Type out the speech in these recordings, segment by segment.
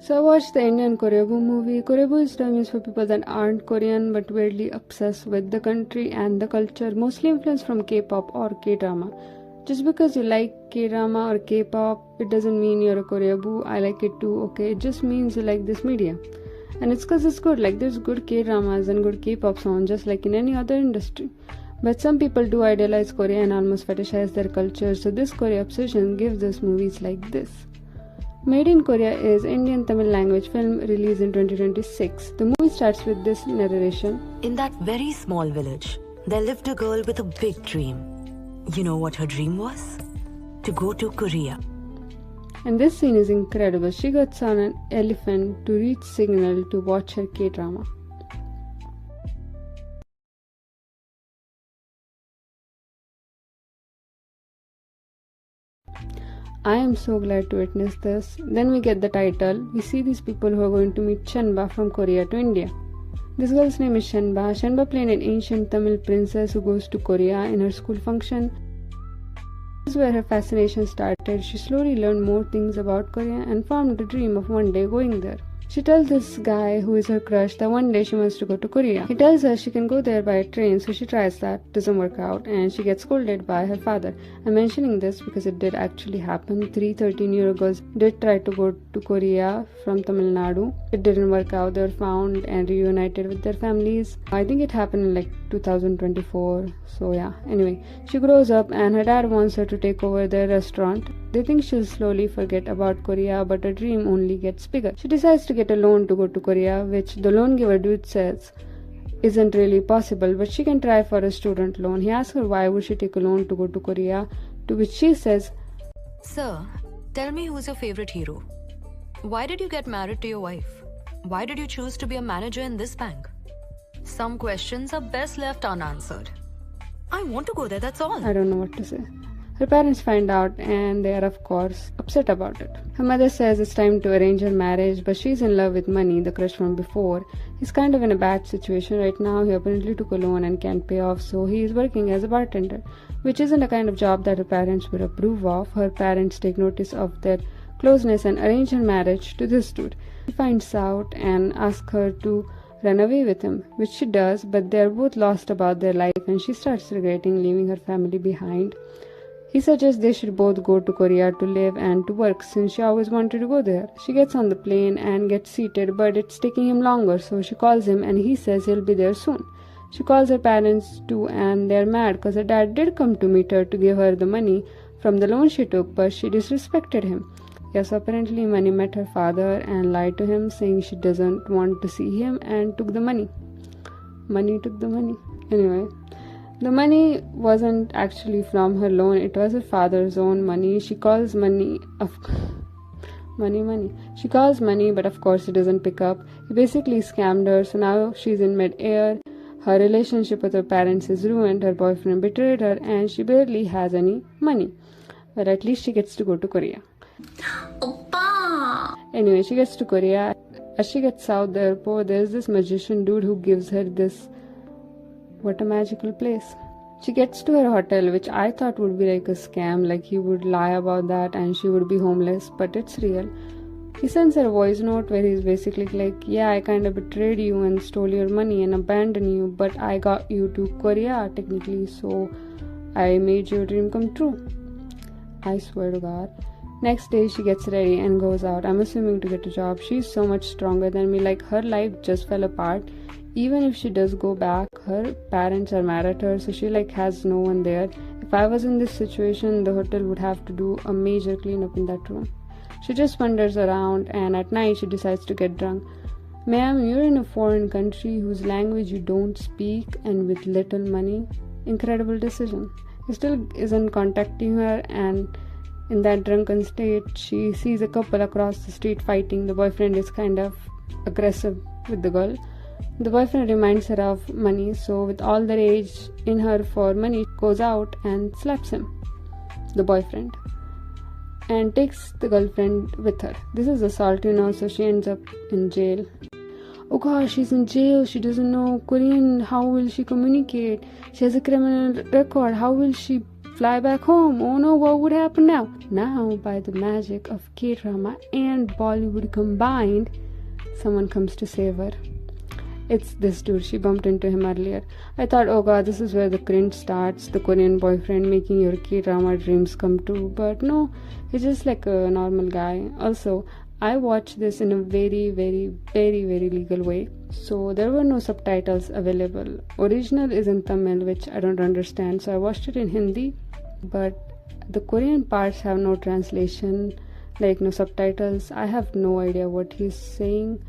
So I watched the Indian koreaboo movie. Koreaboo is term used for people that aren't Korean but weirdly obsessed with the country and the culture, mostly influenced from K-pop or K-drama. Just because you like K-drama or K-pop, it doesn't mean you're a koreaboo. I like it too, okay? It just means you like this media. And it's cause it's good, like there's good K-dramas and good K-pop songs just like in any other industry. But some people do idealize Korea and almost fetishize their culture, so this Korea obsession gives us movies like this. Made in Korea is Indian Tamil language film released in 2026. The movie starts with this narration. In that very small village, there lived a girl with a big dream. You know what her dream was? To go to Korea. And this scene is incredible. She gets on an elephant to reach signal to watch her K-drama. I am so glad to witness this. Then we get the title. We see these people who are going to meet Shenba from Korea to India. This girl's name is Shenba. Shenba played an ancient Tamil princess who goes to Korea in her school function. This is where her fascination started. She slowly learned more things about Korea and formed a dream of one day going there. She tells this guy who is her crush that one day she wants to go to Korea. He tells her she can go there by train, so she tries that. Doesn't work out and she gets scolded by her father. I'm mentioning this because it did actually happen. 3 13-year-old girls did try to go to Korea from Tamil Nadu. It didn't work out. They were found and reunited with their families. I think it happened in like 2024. So yeah, anyway, she grows up and her dad wants her to take over their restaurant. They think she'll slowly forget about Korea, but her dream only gets bigger. She decides to get a loan to go to Korea, which the loan giver dude says isn't really possible, but she can try for a student loan. He asks her why would she take a loan to go to Korea, to which she says, Sir, tell me who's your favorite hero? Why did you get married to your wife? Why did you choose to be a manager in this bank? Some questions are best left unanswered. I want to go there, that's all. I don't know what to say. Her parents find out and they are of course upset about it. Her mother says it's time to arrange her marriage, but she's in love with Money, the crush from before. He's kind of in a bad situation right now. He apparently took a loan and can't pay off, so he is working as a bartender, which isn't a kind of job that her parents would approve of. Her parents take notice of their closeness and arrange her marriage to this dude. He finds out and asks her to run away with him, which she does, but they are both lost about their life and she starts regretting leaving her family behind. He suggests they should both go to Korea to live and to work since she always wanted to go there. She gets on the plane and gets seated, but it's taking him longer, so she calls him and he says he'll be there soon. She calls her parents too and they're mad because her dad did come to meet her to give her the money from the loan she took, but she disrespected him. Yes, apparently Money met her father and lied to him, saying she doesn't want to see him and took the money. Money took the money. Anyway, the money wasn't actually from her loan, it was her father's own money. She calls Money money. She calls Money, but of course he doesn't pick up. He basically scammed her, so now she's in mid-air. Her relationship with her parents is ruined, her boyfriend betrayed her, and she barely has any money. But at least she gets to go to Korea. Oppa! Anyway, she gets to Korea. As she gets out the airport, there's this magician dude who gives her this. What a magical place. She gets to her hotel, which I thought would be like a scam, like he would lie about that and she would be homeless, but it's real. He sends her a voice note where he's basically like, yeah, I kind of betrayed you and stole your money and abandoned you, but I got you to Korea technically, so I made your dream come true. I swear to God. Next day she gets ready and goes out, I'm assuming to get a job. She's so much stronger than me, like her life just fell apart. Even if she does go back, her parents are mad at her, so she like has no one there. If I was in this situation, the hotel would have to do a major cleanup in that room. She just wanders around and at night she decides to get drunk. Ma'am, you're in a foreign country whose language you don't speak and with little money. Incredible decision. He still isn't contacting her, and in that drunken state, she sees a couple across the street fighting. The boyfriend is kind of aggressive with the girl. The boyfriend reminds her of Money, so with all the rage in her for Money, goes out and slaps him, the boyfriend, and takes the girlfriend with her. This is assault, so she ends up in jail. Oh gosh, she's in jail, she doesn't know Korean, how will she communicate? She has a criminal record, how will she fly back home. Oh no, what would happen now? Now, by the magic of K-drama and Bollywood combined, someone comes to save her. It's this dude. She bumped into him earlier. I thought, oh god, this is where the cringe starts. The Korean boyfriend making your K-drama dreams come true. But no, he's just like a normal guy. Also, I watched this in a very, very, very, very legal way. So there were no subtitles available. Original is in Tamil, which I don't understand. So I watched it in Hindi. But the Korean parts have no translation, like no subtitles. I have no idea what he's saying.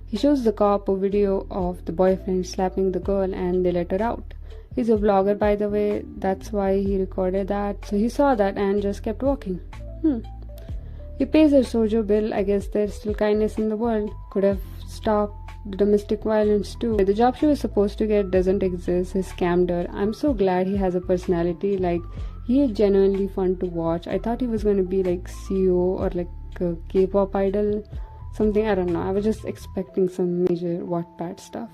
He shows the cop a video of the boyfriend slapping the girl and they let her out. He's a vlogger, by the way, that's why he recorded that. So he saw that and just kept walking. He pays her sojo bill. I guess there's still kindness in the world. Could have stopped the domestic violence too. The job she was supposed to get doesn't exist. He scammed her. I'm so glad he has a personality. Like, he is genuinely fun to watch. I thought he was going to be like CEO or like a K-pop idol. Something, I don't know. I was just expecting some major Wattpad stuff.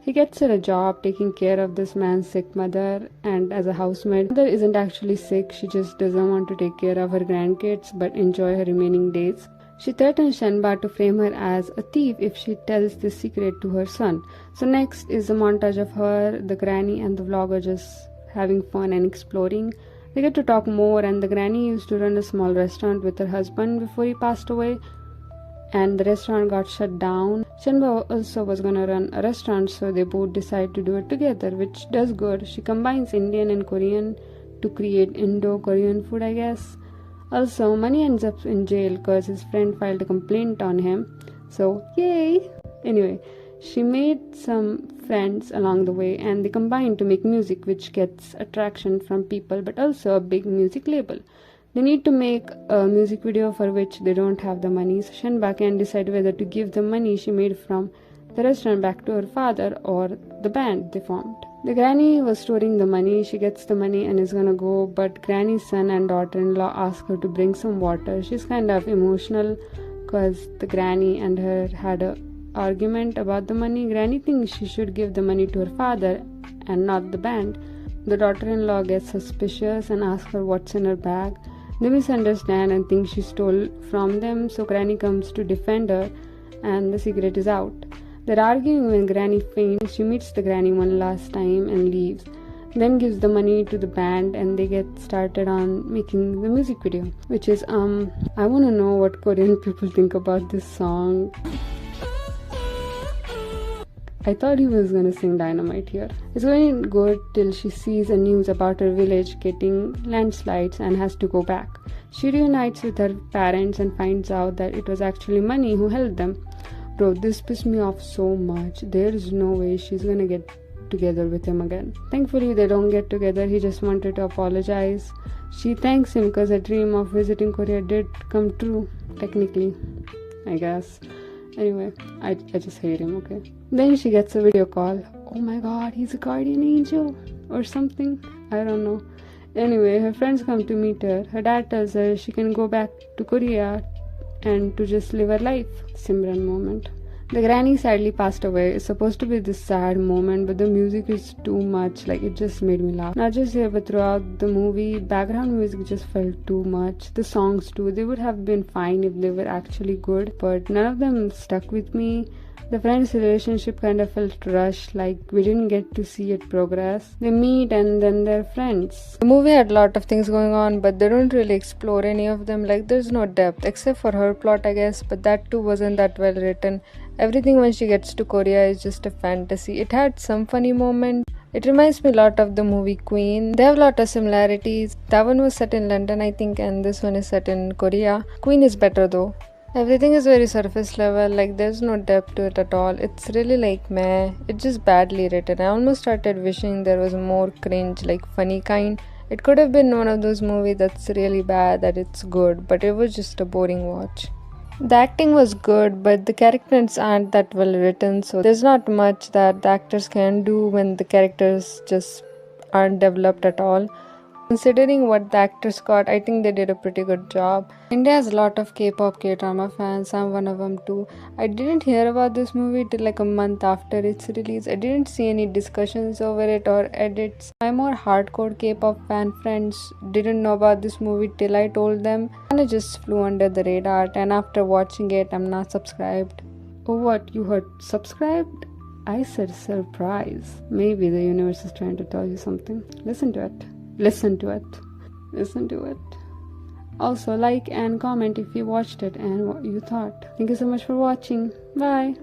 He gets her a job taking care of this man's sick mother, and as a housemaid, mother isn't actually sick, she just doesn't want to take care of her grandkids but enjoy her remaining days. She threatens Shenba to frame her as a thief if she tells this secret to her son. So next is a montage of her, the granny and the vlogger just having fun and exploring. They get to talk more, and the granny used to run a small restaurant with her husband before he passed away, and the restaurant got shut down. Shenba also was gonna run a restaurant, so they both decide to do it together, which does good. She combines Indian and Korean to create Indo-Korean food, I guess. Also, Mani ends up in jail because his friend filed a complaint on him. So, yay! Anyway, she made some friends along the way and they combine to make music, which gets attraction from people but also a big music label. They need to make a music video for which they don't have the money, so Shenba can decide whether to give the money she made from the restaurant back to her father or the band they formed. The granny was storing the money. She gets the money and is gonna go, but granny's son and daughter-in-law ask her to bring some water. She's kind of emotional because the granny and her had a argument about the money. Granny thinks she should give the money to her father and not the band. The daughter-in-law gets suspicious and asks her what's in her bag. They misunderstand and think she stole from them, so Granny comes to defend her and the secret is out. They're arguing when Granny faints. She meets the granny one last time and leaves, then gives the money to the band and they get started on making the music video, which is I want to know what Korean people think about this song. I thought he was gonna sing Dynamite here. It's going good till she sees a news about her village getting landslides and has to go back. She reunites with her parents and finds out that it was actually Mani who helped them. Bro, this pissed me off so much. There is no way she's gonna get together with him again. Thankfully, they don't get together. He just wanted to apologize. She thanks him because her dream of visiting Korea did come true, technically, I guess. Anyway, I just hate him, okay? Then she gets a video call. Oh my god, he's a guardian angel or something. I don't know. Anyway, her friends come to meet her. Her dad tells her she can go back to Korea and to just live her life. Simran moment. The granny sadly passed away. It's supposed to be this sad moment, but the music is too much. Like, it just made me laugh. Not just here, but throughout the movie, background music just felt too much. The songs too, they would have been fine if they were actually good, but none of them stuck with me. The friends' relationship kind of felt rushed, like we didn't get to see it progress. They meet and then they're friends. The movie had a lot of things going on, but they don't really explore any of them. Like, there's no depth, except for her plot, I guess, but that too wasn't that well written. Everything when she gets to Korea is just a fantasy. It had some funny moments. It reminds me a lot of the movie Queen. They have a lot of similarities. That one was set in London, I think, and this one is set in Korea. Queen is better though. Everything is very surface level, like there's no depth to it at all. It's really like meh. It's just badly written. I almost started wishing there was more cringe, like funny kind. It could have been one of those movies that's really bad that it's good, but it was just a boring watch. The acting was good, but the characters aren't that well written, so there's not much that the actors can do when the characters just aren't developed at all. Considering what the actors got, I think they did a pretty good job. India has a lot of K-pop, K-drama fans. I'm one of them too. I didn't hear about this movie till like a month after its release. I didn't see any discussions over it or edits. My more hardcore K-pop fan friends didn't know about this movie till I told them, and it just flew under the radar. And after watching it, I'm not subscribed. Oh, what? You heard subscribed? I said surprise. Maybe the universe is trying to tell you something. Listen to it. Listen to it. Listen to it. Also, like and comment if you watched it and what you thought. Thank you so much for watching. Bye.